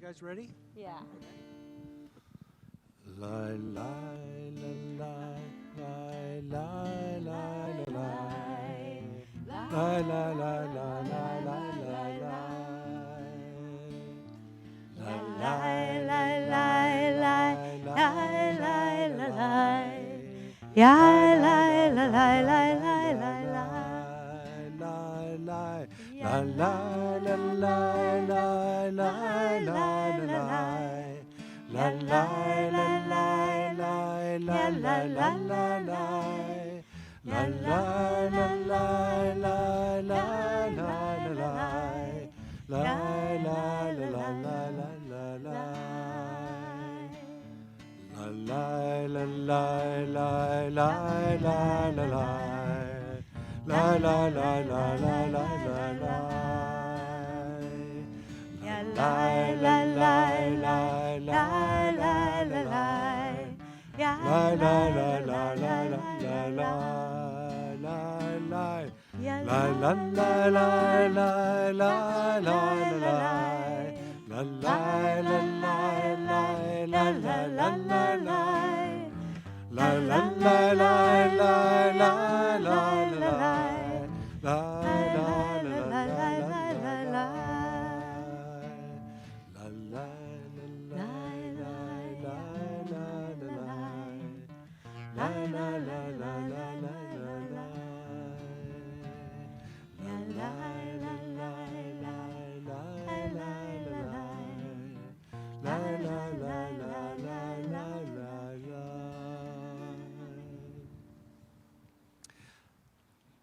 guys ready? Yeah. La la la la la la la la la la la la la la la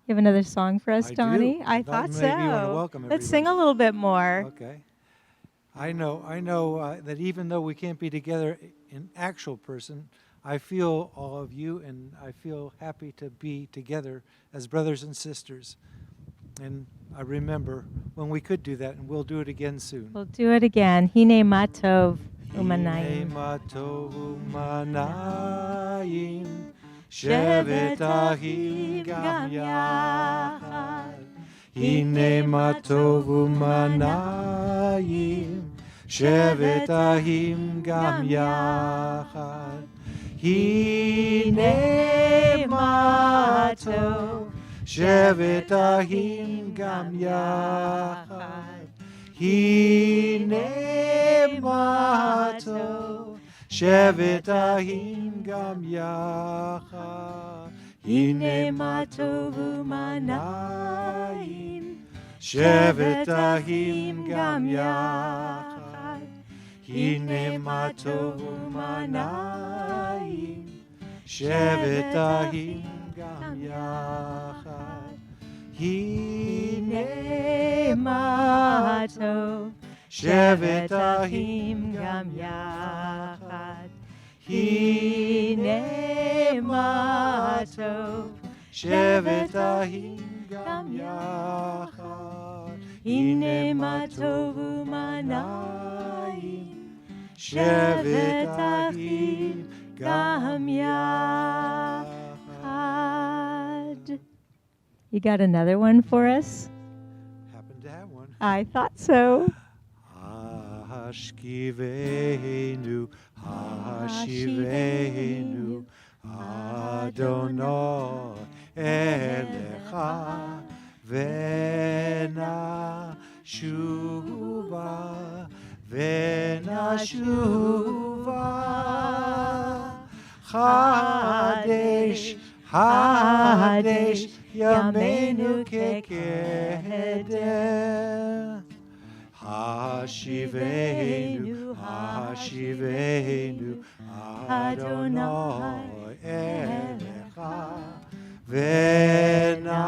You have another song for us, I do. Donnie? I I thought thought maybe you wanna so. welcome Let's sing a everybody. little bit more. Okay. I know that even though we can't be together in actual person, I feel all of you, and I feel happy to be together as brothers and sisters. And I remember when we could do that, and we'll do it again soon. We'll do it again. Hine matov Hine umanayim. matov umanayim, shevet ahim gam yachad. Hine matov umanayim, shevet ahim gam yachad. Hine matov, shevet ahim gam yachad. Hine matov, shevet ahim gam yachad. Hine matov umanayim, shevet ahim gam yachad. Hine matov umanayim, shevet ahim gam yachad. Hine matov shevet ahim gam gam yachad. Hine matov shevet ahim gam yachad. Hine matov umanayim, shevet ahim gam yachad. You got another one for us? Happen to have one. I thought so. Hashkivenu, Hashivenu, Adonai Elecha, Vena Shuva, Vena Shuva, Chadesh, Chadesh, Yameinu Kekeder. Hashivenu, Hashivenu, Adonai Elecha, Vena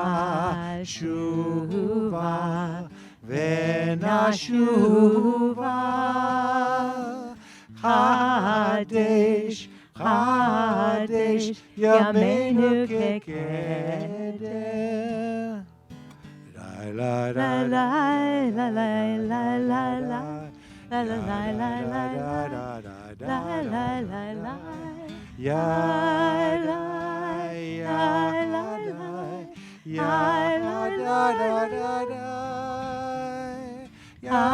Shuva, Vena Shuva, Chadesh, Chadesh, Yameinu Kekeder. La la la la la la la la la la la la la la la la ya la ya la ya la da da da da ya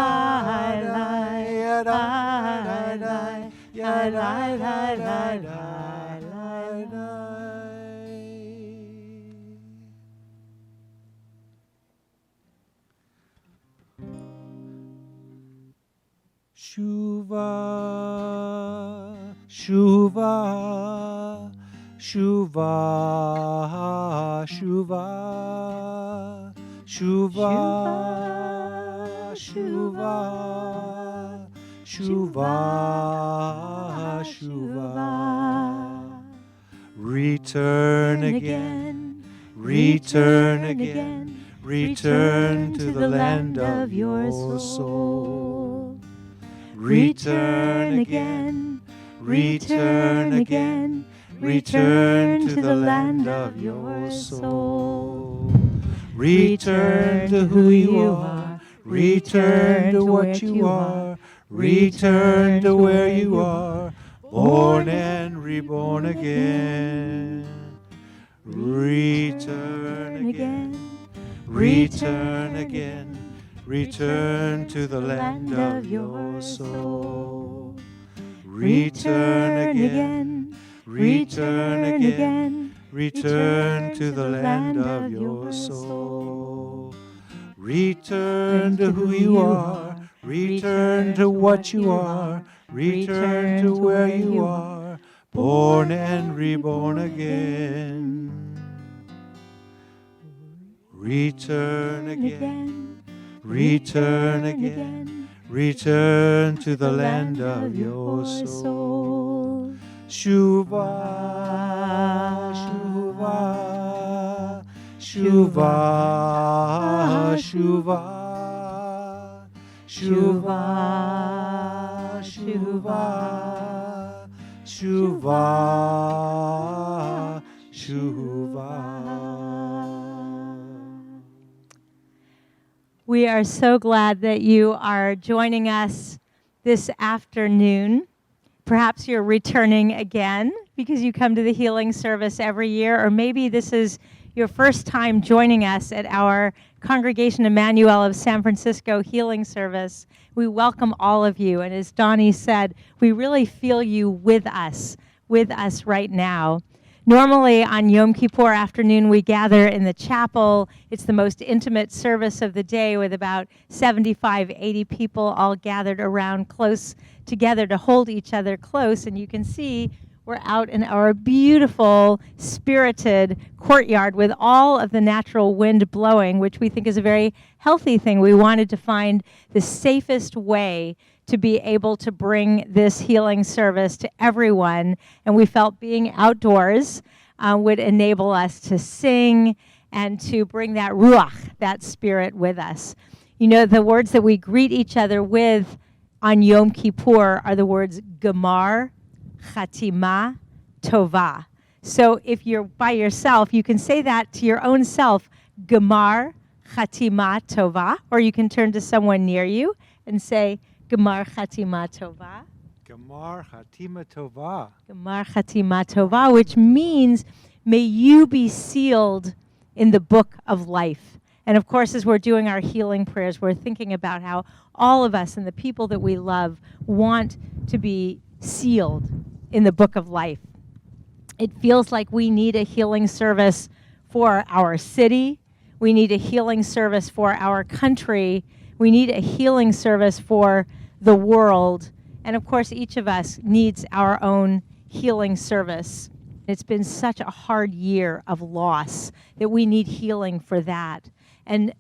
la ya ya da da, ya da da da da. Shuva, Shuva, Shuva, Shuva, Shuva, Shuva, Shuva, Shuva. Return again, return again, return to the land of your soul. Return again, return again, return to the land of your soul. Return to who you are, return to what you are, return to where you are, born and reborn again. Return again, return again, return to the land of your soul. Return again, return again, return to the land of your soul. Return to who you are, return to what you are, return to where you are, born and reborn again. Return again, return again, return to the land of your soul. Shuva, Shuva, Shuva, Shuva, Shuva, Shuva, Shuva, Shuva. We are so glad that you are joining us this afternoon. Perhaps you're returning again because you come to the healing service every year, or maybe this is your first time joining us at our Congregation Emanu-El of San Francisco healing service. We welcome all of you, and as Donnie said, we really feel you with us right now. Normally on Yom Kippur afternoon, we gather in the chapel. It's the most intimate service of the day with about 75, 80 people all gathered around close together to hold each other close. And you can see we're out in our beautiful, spirited courtyard with all of the natural wind blowing, which we think is a very healthy thing. We wanted to find the safest way to be able to bring this healing service to everyone. And we felt being outdoors would enable us to sing and to bring that ruach, that spirit with us. You know, the words that we greet each other with on Yom Kippur are the words Gemar, Chatima, Tova. So if you're by yourself, you can say that to your own self, Gemar, Chatima, Tova, or you can turn to someone near you and say, Gemar Chatima Tova. Gemar Chatima Tova. Gemar Chatima Tova, which means may you be sealed in the book of life. And of course, as we're doing our healing prayers, we're thinking about how all of us and the people that we love want to be sealed in the book of life. It feels like we need a healing service for our city. We need a healing service for our country. We need a healing service for the world. And of course, each of us needs our own healing service. It's been such a hard year of loss that we need healing for that. And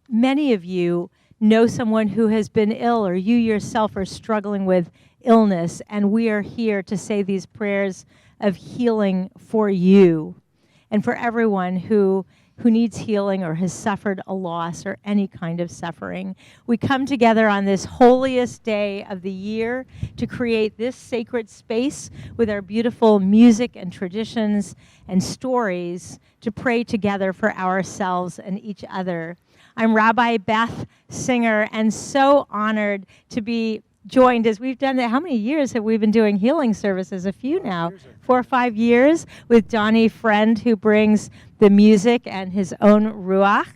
many of you know someone who has been ill, or you yourself are struggling with illness, and we are here to say these prayers of healing for you and for everyone who needs healing or has suffered a loss or any kind of suffering. We come together on this holiest day of the year to create this sacred space with our beautiful music and traditions and stories to pray together for ourselves and each other. I'm Rabbi Beth, singer, and so honored to be joined as we've done that. How many years have we been doing healing services? A few now. 4 or 5 years with Donnie Friend, who brings the music and his own ruach.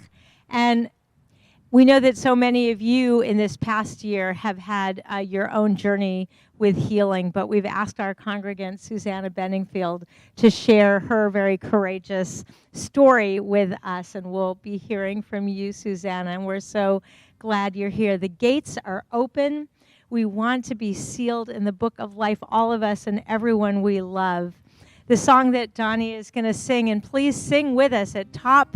And We know that so many of you in this past year have had your own journey with healing, but we've asked our congregant, Susanna Benningfield, to share her very courageous story with us, and we'll be hearing from you, Susanna, and we're so glad you're here. The gates are open. We want to be sealed in the book of life, all of us and everyone we love. The song that Donnie is going to sing, and please sing with us at top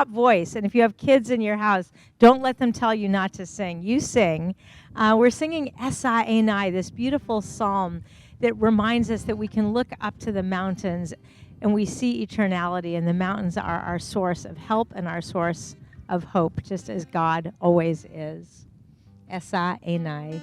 voice. And if you have kids in your house, don't let them tell you not to sing. You sing. We're singing Esa Enai, this beautiful psalm that reminds us that we can look up to the mountains and we see eternality, and the mountains are our source of help and our source of hope, just as God always is. Esa Enai.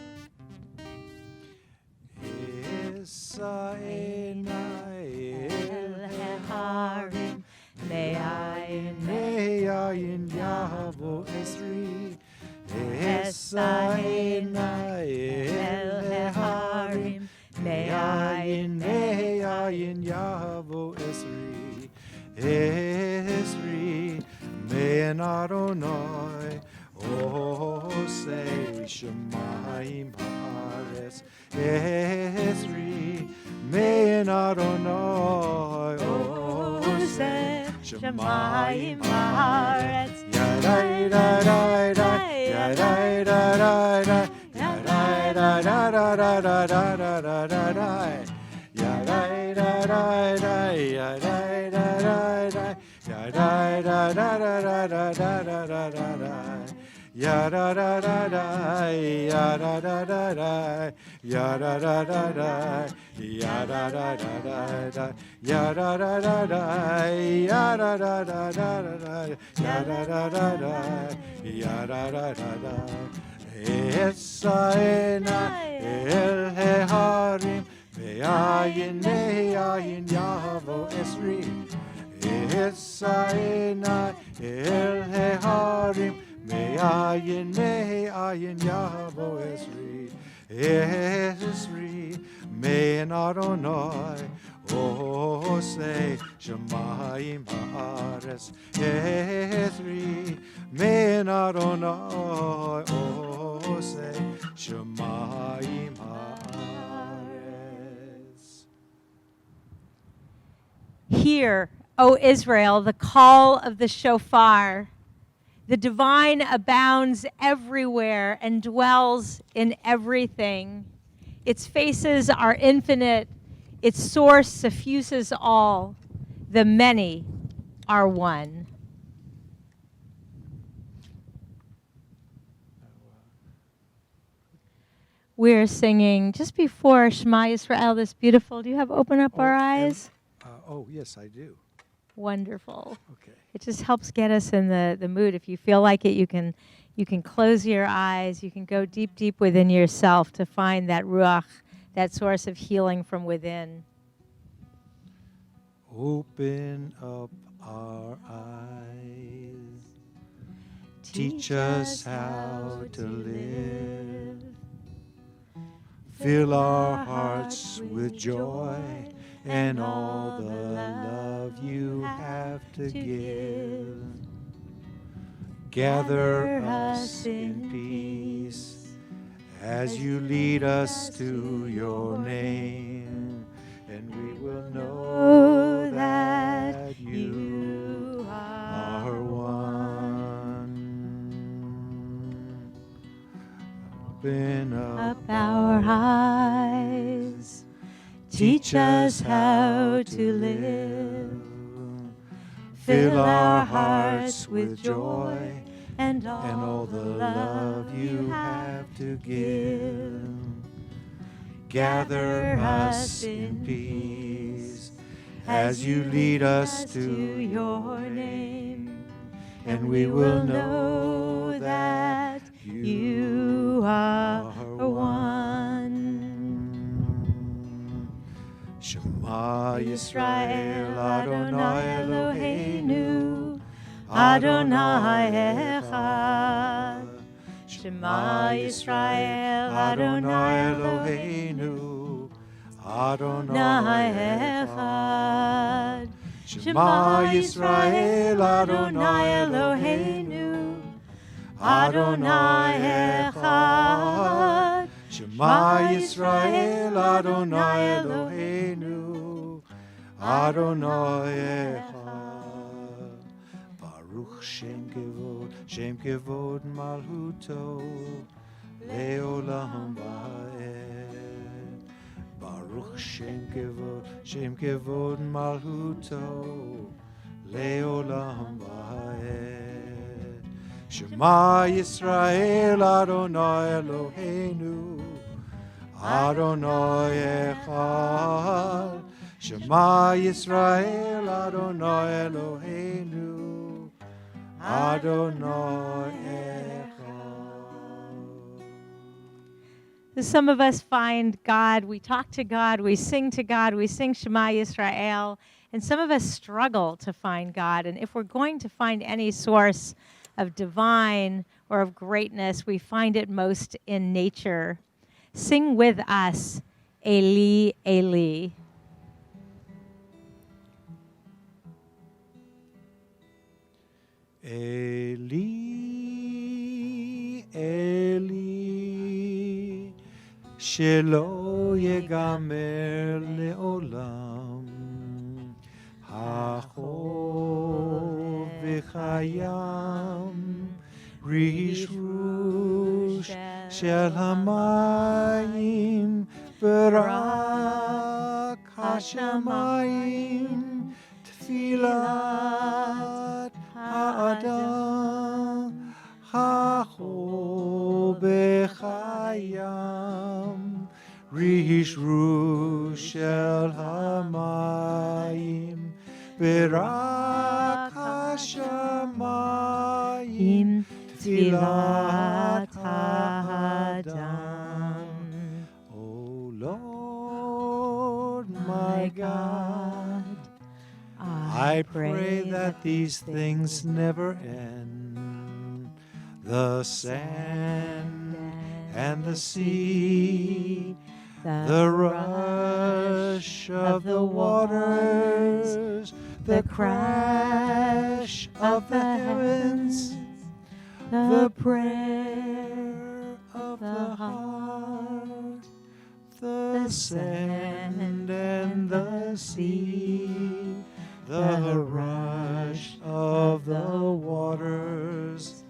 Esa Enai El Heharim Me'ayin Me'ayin Yahvo Esri. Esa Enai El Heharim Me'ayin Yahvo Esri. Esri Me'en Adonai Osei Shemayim Haaretz. Esri Me'en Adonai Osei Shemayim Haaretz. Yadai dai dai yadai dai dai yadai dai dai dai dai dai dai yadai dai dai yadai dai dai yadai dai dai dai dai ya da da da da ya da da da da ya da da da da ya da da da da ya da da da da ya da da da da ya da da da da ya da da da da. Esa Enai El Heharim Me'ayin Yahvo Esri. Esa Enai El Heharim Me'ayin Yahvo Esri. Esri Me'en Adonai Osei Shemayim Haaretz. Esri Me'en Adonai Osei Shemayim Haaretz. Hear, O Israel, the call of the shofar. The divine abounds everywhere and dwells in everything. Its faces are infinite. Its source suffuses all. The many are one. We're singing just before Shema Yisrael, this beautiful. Do you have Open Up Our Eyes? Yes, I do. Wonderful. Okay. It just helps get us in the mood. If you feel like it, you can close your eyes. You can go deep, deep within yourself to find that ruach, that source of healing from within. Open up our eyes. Teach us how to live. Fill our hearts with joy and all the love you have to give. Gather us in peace as you lead us to your name, and we will know that you are one. Open up our eyes. Teach us how to live. Fill our hearts with joy and all the love you have to give. Gather us in peace as you lead us to your name, and we will know that you are one. Shema Yisrael Adonai Eloheinu Adonai Echad. Shema Yisrael Adonai Eloheinu Adonai Echad. Shema Yisrael Adonai Eloheinu Adonai Echad. Shema Yisrael, Adonai Eloheinu, Adonai Echad. Baruch Shem Kevod Malchuto, Leolam Va'ed. Baruch Shem Kevod Malchuto, Leolam Va'ed. Shema Yisrael, Adonai Eloheinu, Adonai Echad. Shema Yisrael, Adonai Eloheinu, Adonai Echad. Some of us find God, we talk to God, we sing to God, we sing Shema Yisrael, and some of us struggle to find God. And if we're going to find any source of divine or of greatness, we find it most in nature. Sing with us, Eli, Eli. Eli, Eli, shelo yegamer leolam, hachov v'chayam, rish rush shel hamayim, barak hashamayim, tfilat ha'adam, hachov b'chayam, rish rush shel hamayim, barak hashamayim, tfilat ha'adam. O Lord, my God, I pray that these things never end. The sand and the sea, the rush of the waters, the crash of the heavens, the prayer of the heart, the sand and the sea, the rush of the waters,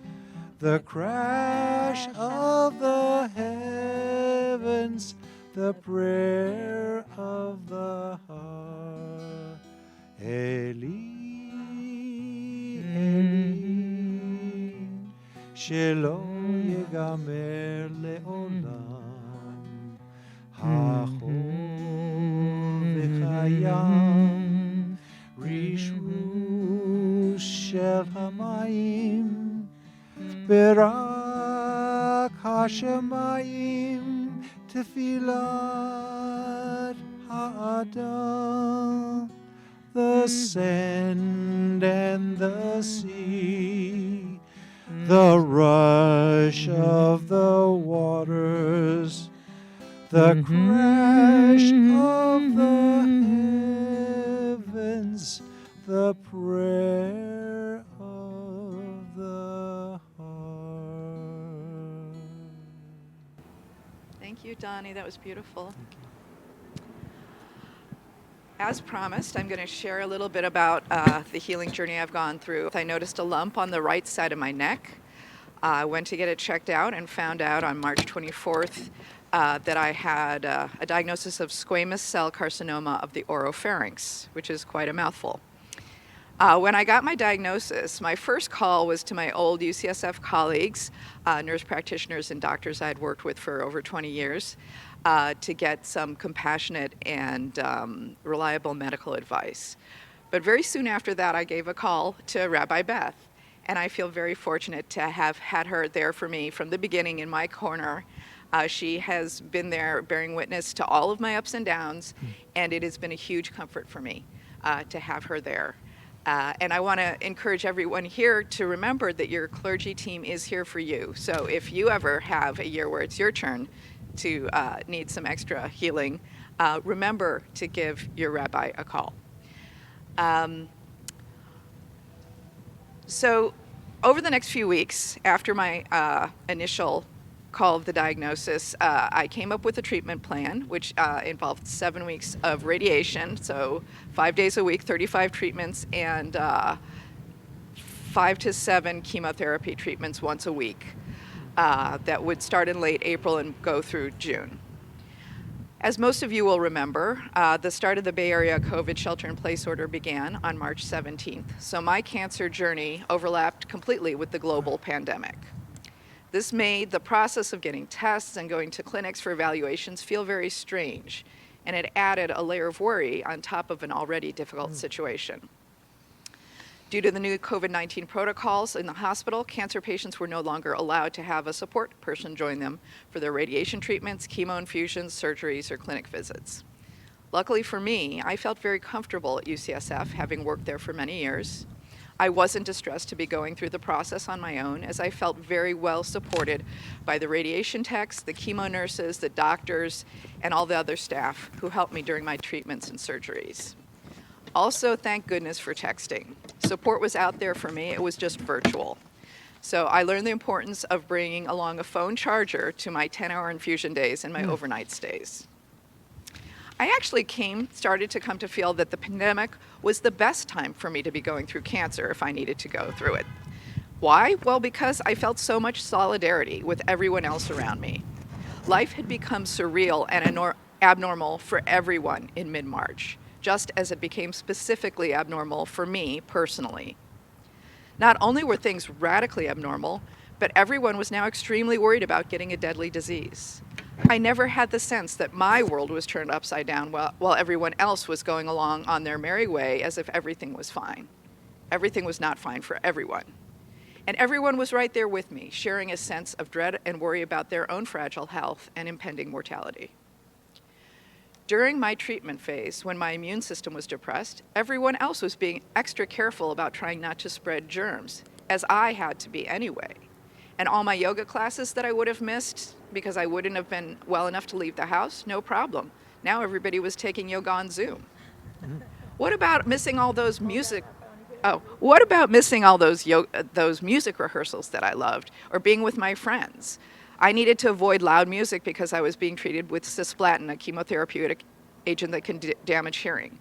the crash of the heavens, the prayer of the heart. Eli, Eli, shelo yegamer leolam, hachov v'chayam, rish rush shel hamayim, barak hashamayim, tfilat ha'adam, the sand and the sea, the rush of the waters, the crash of the heavens, the prayer of the heart. Thank you, Donnie. That was beautiful. As promised, I'm going to share a little bit about the healing journey I've gone through. I noticed a lump on the right side of my neck. I went to get it checked out and found out on March 24th that I had a diagnosis of squamous cell carcinoma of the oropharynx, which is quite a mouthful. When I got my diagnosis, my first call was to my old UCSF colleagues, nurse practitioners and doctors I'd worked with for over 20 years, to get some compassionate and reliable medical advice. But very soon after that, I gave a call to Rabbi Beth, and I feel very fortunate to have had her there for me from the beginning in my corner. She has been there bearing witness to all of my ups and downs, and it has been a huge comfort for me to have her there. And I want to encourage everyone here to remember that your clergy team is here for you. So if you ever have a year where it's your turn to need some extra healing, remember to give your rabbi a call. So over the next few weeks, after my initial call of the diagnosis, I came up with a treatment plan, which involved 7 weeks of radiation, so 5 days a week, 35 treatments, and 5 to 7 chemotherapy treatments once a week that would start in late April and go through June. As most of you will remember, the start of the Bay Area COVID shelter-in-place order began on March 17th, so my cancer journey overlapped completely with the global pandemic. This made the process of getting tests and going to clinics for evaluations feel very strange, and it added a layer of worry on top of an already difficult situation. Due to the new COVID-19 protocols in the hospital, cancer patients were no longer allowed to have a support person join them for their radiation treatments, chemo infusions, surgeries, or clinic visits. Luckily for me, I felt very comfortable at UCSF, having worked there for many years. I wasn't distressed to be going through the process on my own, as I felt very well supported by the radiation techs, the chemo nurses, the doctors, and all the other staff who helped me during my treatments and surgeries. Also, thank goodness for texting. Support was out there for me, it was just virtual. So I learned the importance of bringing along a phone charger to my 10-hour infusion days and my overnight stays. I actually started to come to feel that the pandemic was the best time for me to be going through cancer if I needed to go through it. Why? Well, because I felt so much solidarity with everyone else around me. Life had become surreal and abnormal for everyone in mid-March, just as it became specifically abnormal for me personally. Not only were things radically abnormal, but everyone was now extremely worried about getting a deadly disease. I never had the sense that my world was turned upside down while everyone else was going along on their merry way as if everything was fine. Everything was not fine for everyone. And everyone was right there with me, sharing a sense of dread and worry about their own fragile health and impending mortality. During my treatment phase, when my immune system was depressed, everyone else was being extra careful about trying not to spread germs, as I had to be anyway. And all my yoga classes that I would have missed because I wouldn't have been well enough to leave the house, no problem. Now everybody was taking yoga on Zoom. What about missing all those music music rehearsals that I loved, or being with my friends? I needed to avoid loud music because I was being treated with cisplatin, a chemotherapeutic agent that can damage hearing.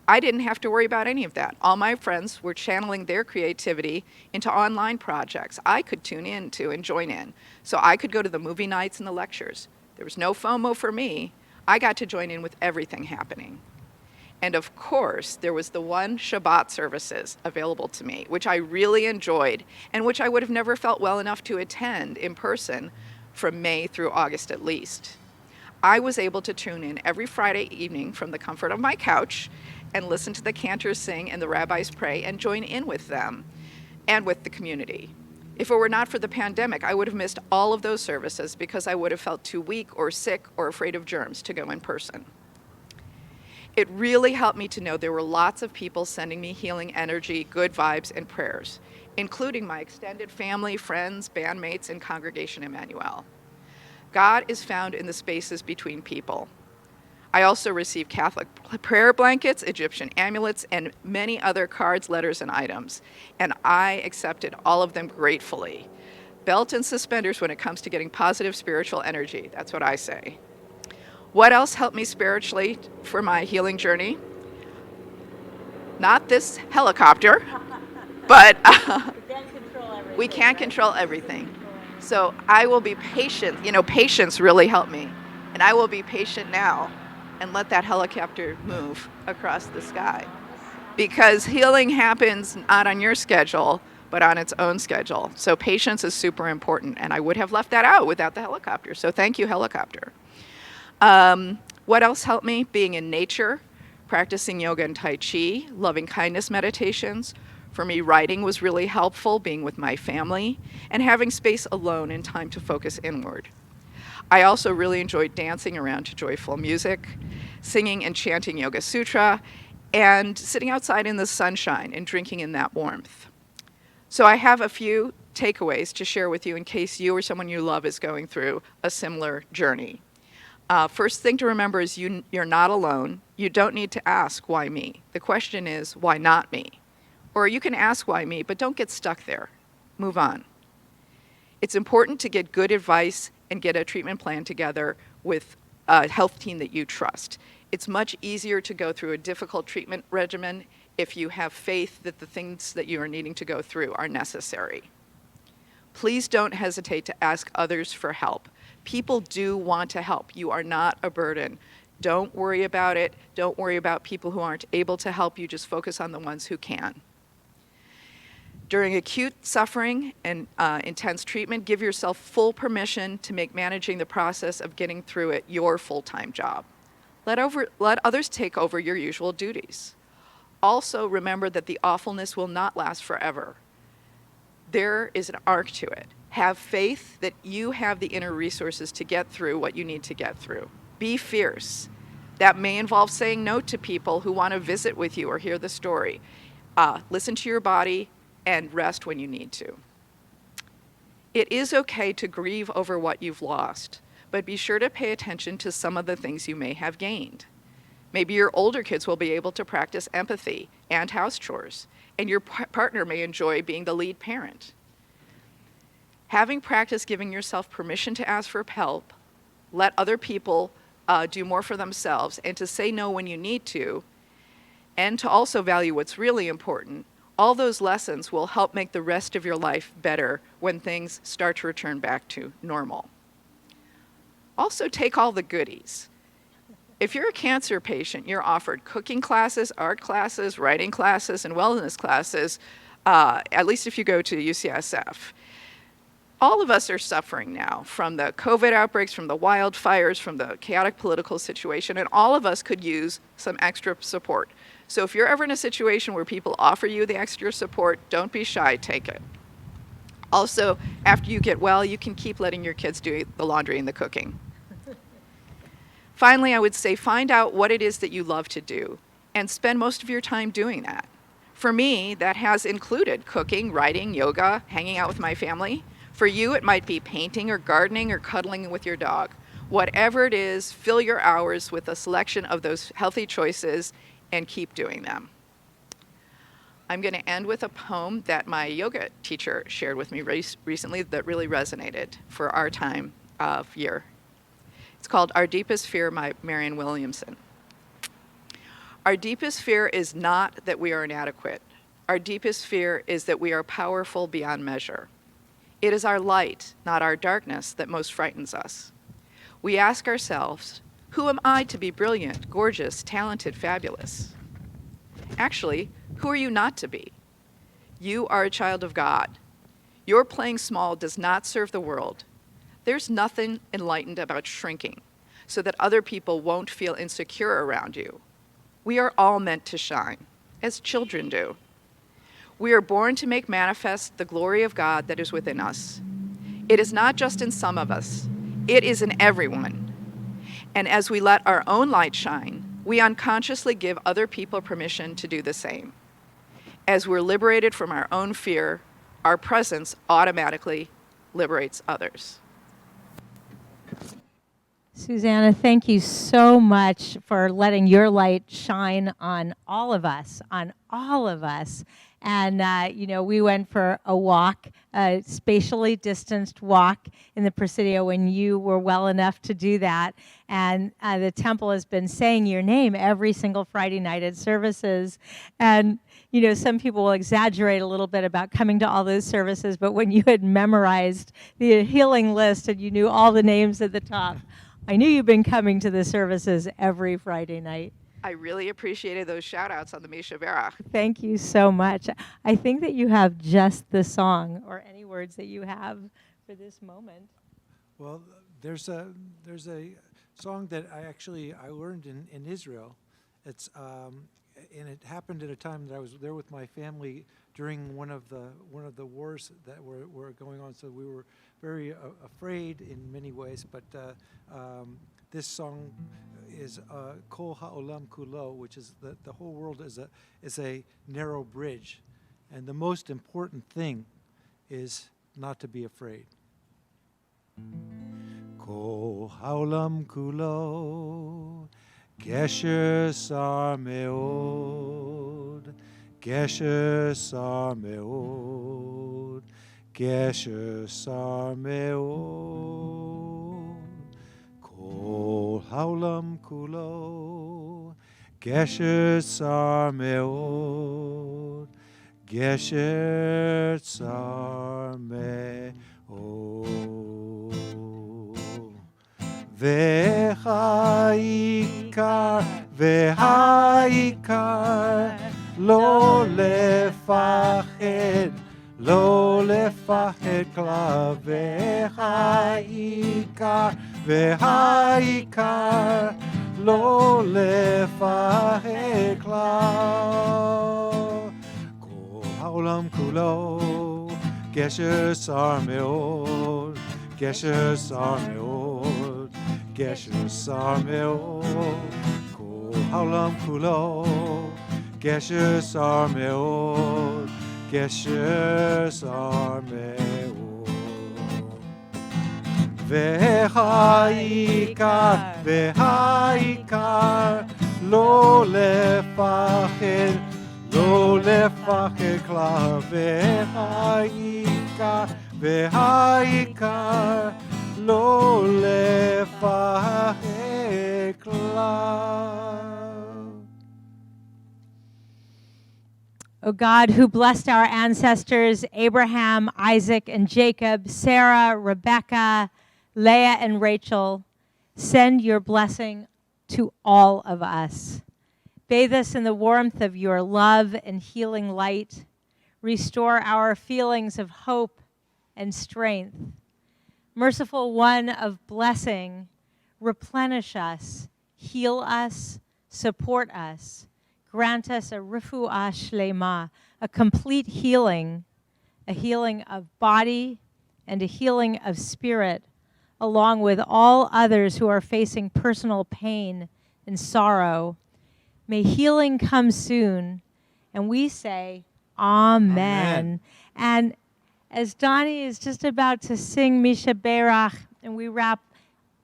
I didn't have to worry about any of that. All my friends were channeling their creativity into online projects I could tune in to and join in. So I could go to the movie nights and the lectures. There was no FOMO for me. I got to join in with everything happening. And of course, there was the one Shabbat services available to me, which I really enjoyed and which I would have never felt well enough to attend in person from May through August at least. I was able to tune in every Friday evening from the comfort of my couch and listen to the cantors sing and the rabbis pray and join in with them and with the community. If it were not for the pandemic, I would have missed all of those services because I would have felt too weak or sick or afraid of germs to go in person. It really helped me to know there were lots of people sending me healing energy, good vibes, and prayers, including my extended family, friends, bandmates, and congregation Emanu-El. God is found in the spaces between people. I also received Catholic prayer blankets, Egyptian amulets, and many other cards, letters, and items, and I accepted all of them gratefully. Belt and suspenders when it comes to getting positive spiritual energy, that's what I say. What else helped me spiritually for my healing journey? Not this helicopter, but we can't control everything. So I will be patient. Patience really helped me. And I will be patient now and let that helicopter move across the sky. Because healing happens not on your schedule, but on its own schedule. So patience is super important, and I would have left that out without the helicopter. So thank you, helicopter. What else helped me? Being in nature, practicing yoga and Tai Chi, loving kindness meditations. For me, writing was really helpful, being with my family, and having space alone and time to focus inward. I also really enjoyed dancing around to joyful music, singing and chanting Yoga Sutra, and sitting outside in the sunshine and drinking in that warmth. So I have a few takeaways to share with you in case you or someone you love is going through a similar journey. First thing to remember is you're not alone. You don't need to ask, why me? The question is, why not me? Or you can ask why me, but don't get stuck there. move on. It's important to get good advice and get a treatment plan together with a health team that you trust. It's much easier to go through a difficult treatment regimen if you have faith that the things that you are needing to go through are necessary. Please don't hesitate to ask others for help. People do want to help. You are not a burden. Don't worry about it. Don't worry about people who aren't able to help you. Just focus on the ones who can. During acute suffering and intense treatment, give yourself full permission to make managing the process of getting through it your full-time job. Let others take over your usual duties. Also, remember that the awfulness will not last forever. There is an arc to it. Have faith that you have the inner resources to get through what you need to get through. Be fierce. That may involve saying no to people who want to visit with you or hear the story. Listen to your body and rest when you need to. It is okay to grieve over what you've lost, but be sure to pay attention to some of the things you may have gained. Maybe your older kids will be able to practice empathy and house chores, and your partner may enjoy being the lead parent. Having practiced giving yourself permission to ask for help, let other people do more for themselves, and to say no when you need to, and to also value what's really important, all those lessons will help make the rest of your life better when things start to return back to normal. Also, take all the goodies. If you're a cancer patient, you're offered cooking classes, art classes, writing classes, and wellness classes, at least if you go to UCSF. All of us are suffering now from the COVID outbreaks, from the wildfires, from the chaotic political situation, and all of us could use some extra support. So if you're ever in a situation where people offer you the extra support, don't be shy, take it. Also, after you get well, you can keep letting your kids do the laundry and the cooking. Finally, I would say find out what it is that you love to do and spend most of your time doing that. For me, that has included cooking, writing, yoga, hanging out with my family. For you, it might be painting or gardening or cuddling with your dog. Whatever it is, fill your hours with a selection of those healthy choices and keep doing them. I'm going to end with a poem that my yoga teacher shared with me recently that really resonated for our time of year. It's called Our Deepest Fear by Marianne Williamson. Our deepest fear is not that we are inadequate. Our deepest fear is that we are powerful beyond measure. It is our light, not our darkness, that most frightens us. We ask ourselves, who am I to be brilliant, gorgeous, talented, fabulous? Actually, who are you not to be? You are a child of God. Your playing small does not serve the world. There's nothing enlightened about shrinking so that other people won't feel insecure around you. We are all meant to shine, as children do. We are born to make manifest the glory of God that is within us. It is not just in some of us, it is in everyone. And as we let our own light shine, we unconsciously give other people permission to do the same. As we're liberated from our own fear, our presence automatically liberates others. Susanna, thank you so much for letting your light shine on all of us, And, we went for a walk, a spatially distanced walk in the Presidio when you were well enough to do that. And the temple has been saying your name every single Friday night at services. And, some people will exaggerate a little bit about coming to all those services, but when you had memorized the healing list and you knew all the names at the top, I knew you've been coming to the services every Friday night. I really appreciated those shout outs on the Misha Vera. Thank you so much. I think that you have just the song or any words that you have for this moment. Well, there's a song that I learned in Israel. It's and it happened at a time that I was there with my family during one of the wars that were going on. So we were very afraid in many ways. But this song is Kol Ha'olam Kulo, which is the whole world is a narrow bridge, and the most important thing is not to be afraid. Kol Ha'olam Kulo, Gesher Sar Meod, Gesher Sar Meod, גשר שר מאוד, כל העולם כולו, גשר צר מאוד, גשר צר מאוד. והעיקר, והעיקר, לא לפחד, לא לפחד כלל, והעיקר, והעיקר, לא לפחד כלל. כל העולם כולו, גשר צר מאוד, גשר צר מאוד, גשר צר מאוד, כל העולם כולו, גשר צר מאוד, גשר צר מאוד. והעיקר, והעיקר, לא לפחד, לא לפחד כלל, והעיקר, והעיקר, לא לפחד כלל. O God, who blessed our ancestors, Abraham, Isaac, and Jacob, Sarah, Rebekah, Leah, and Rachel, send your blessing to all of us. Bathe us in the warmth of your love and healing light. Restore our feelings of hope and strength. Merciful One of blessing, replenish us, heal us, support us. Grant us a refuah shlema, a complete healing, a healing of body and a healing of spirit, along with all others who are facing personal pain and sorrow. May healing come soon, and we say, Amen. And as Donnie is just about to sing Misha Berach, and we wrap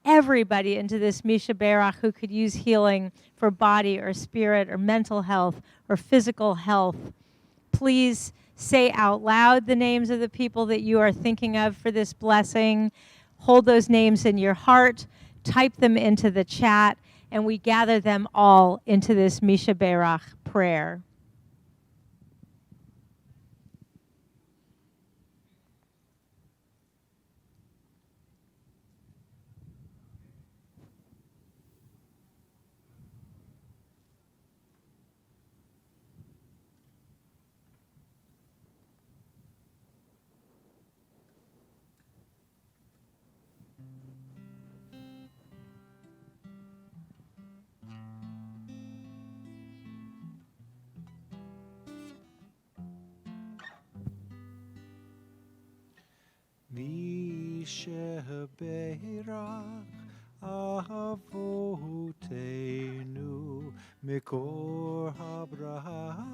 everybody into this Misha Berach who could use healing for body or spirit or mental health or physical health, please say out loud the names of the people that you are thinking of for this blessing. Hold those names in your heart, type them into the chat, and we gather them all into this Misha Berach prayer. Misha Berach Avotenu Mikor Habraha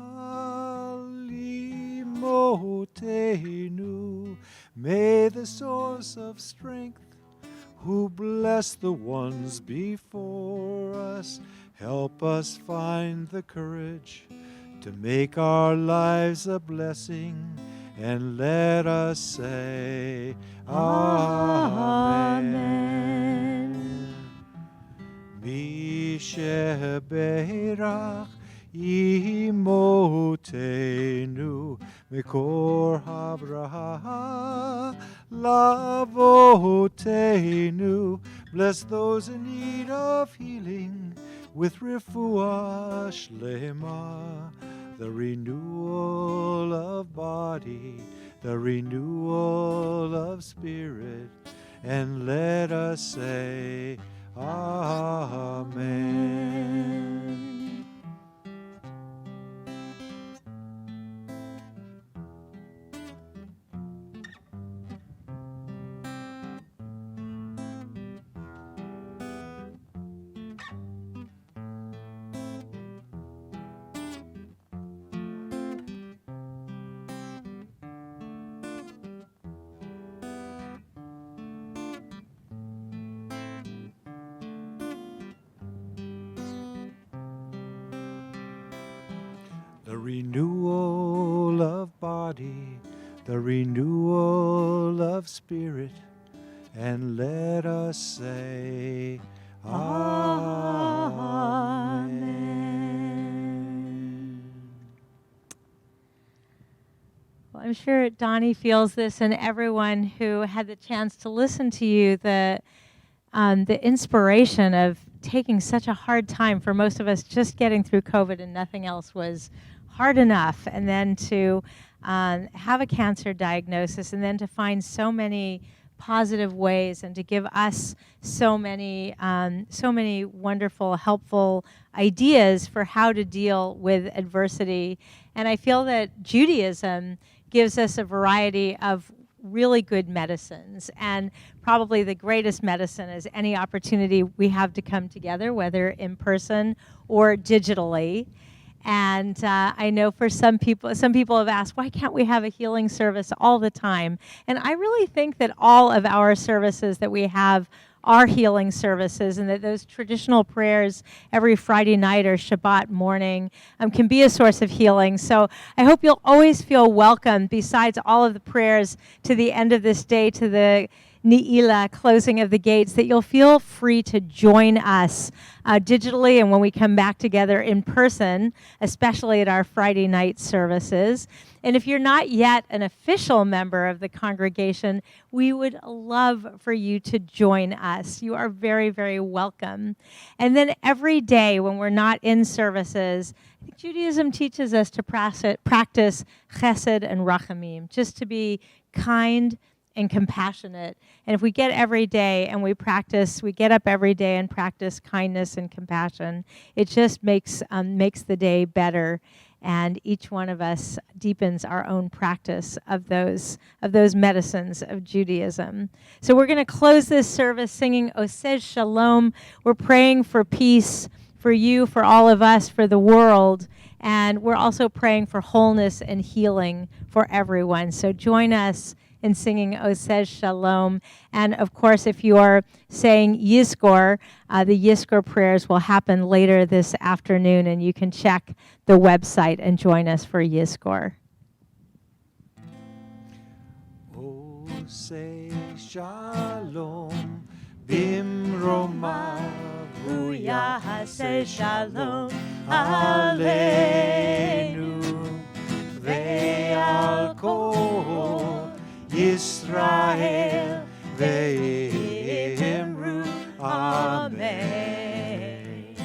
Limotenu. May the source of strength, who bless the ones before us, help us find the courage to make our lives a blessing, and let us say, Amen. Misha Berach Imotenu Mikor Habraha Lavotenu. Bless those in need of healing with refuah shlema, the renewal of body, the renewal of spirit, and let us say, Amen. The renewal of body, the renewal of spirit, and let us say, Amen. Well, I'm sure Donnie feels this, and everyone who had the chance to listen to you, the inspiration of taking such a hard time for most of us, just getting through COVID and nothing else was hard enough, and then to have a cancer diagnosis, and then to find so many positive ways, and to give us so many wonderful, helpful ideas for how to deal with adversity. And I feel that Judaism gives us a variety of really good medicines, and probably the greatest medicine is any opportunity we have to come together, whether in person or digitally. And I know for some people have asked, why can't we have a healing service all the time? And I really think that all of our services that we have are healing services, and that those traditional prayers every Friday night or Shabbat morning can be a source of healing. So I hope you'll always feel welcome, besides all of the prayers to the end of this day, to the Ni'ila, closing of the gates, that you'll feel free to join us digitally, and when we come back together in person, especially at our Friday night services. And if you're not yet an official member of the congregation, we would love for you to join us. You are very, very welcome. And then every day when we're not in services, I think Judaism teaches us to practice chesed and rachamim, just to be kind and compassionate. And if we get every day and we get up every day and practice kindness and compassion, it just makes the day better. And each one of us deepens our own practice of those medicines of Judaism. So we're going to close this service singing Oseh Shalom. We're praying for peace for you, for all of us, for the world. And we're also praying for wholeness and healing for everyone. So join us in singing Oseh Shalom. And of course, if you are saying Yizkor, the Yizkor prayers will happen later this afternoon, and you can check the website and join us for Yizkor. Oseh Shalom bimromav hu yaseh shalom aleinu ve'al kol Yisrael ve'emru Amen.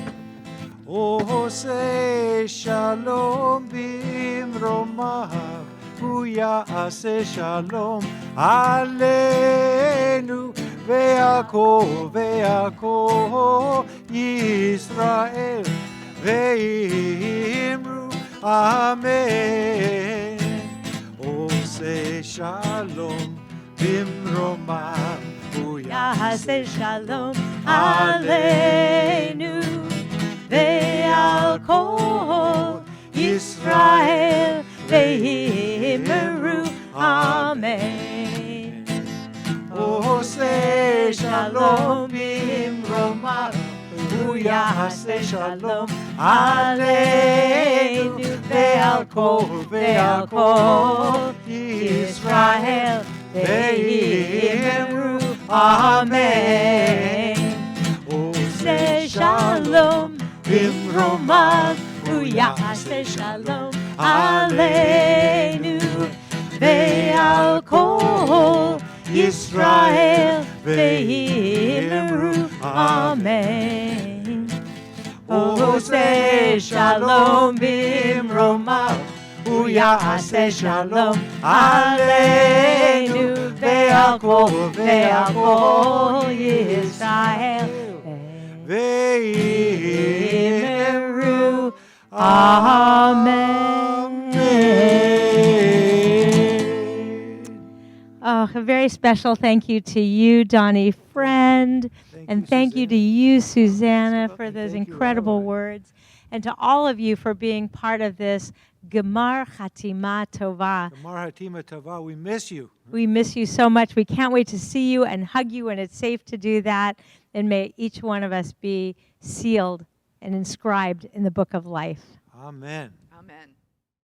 Oseh Shalom bimromav hu yaseh shalom aleinu ve'al kol Yisrael ve'emru Amen. Oseh Shalom bimromav hu Yaseh Shalom Aleinu ve'al kol Yisrael ve'imru Amen. Oseh Shalom bimromav hu yaseh shalom aleinu ve'al kol Yisrael ve'imru Amen. Oseh Shalom bimromav hu yaseh shalom aleinu ve'al kol Yisrael ve'imru Amen. Oseh Shalom bimromav hu yaseh shalom aleinu ve'al kol Yisrael ve'imru Amen. Oh, a very special thank you to you, Donnie Friend, and thank you to you, Susanna, for those incredible words, and to all of you for being part of this Gemar Chatima Tova. Gemar Chatima Tova, we miss you. We miss you so much. We can't wait to see you and hug you, and it's safe to do that. And may each one of us be sealed and inscribed in the book of life. Amen. Amen.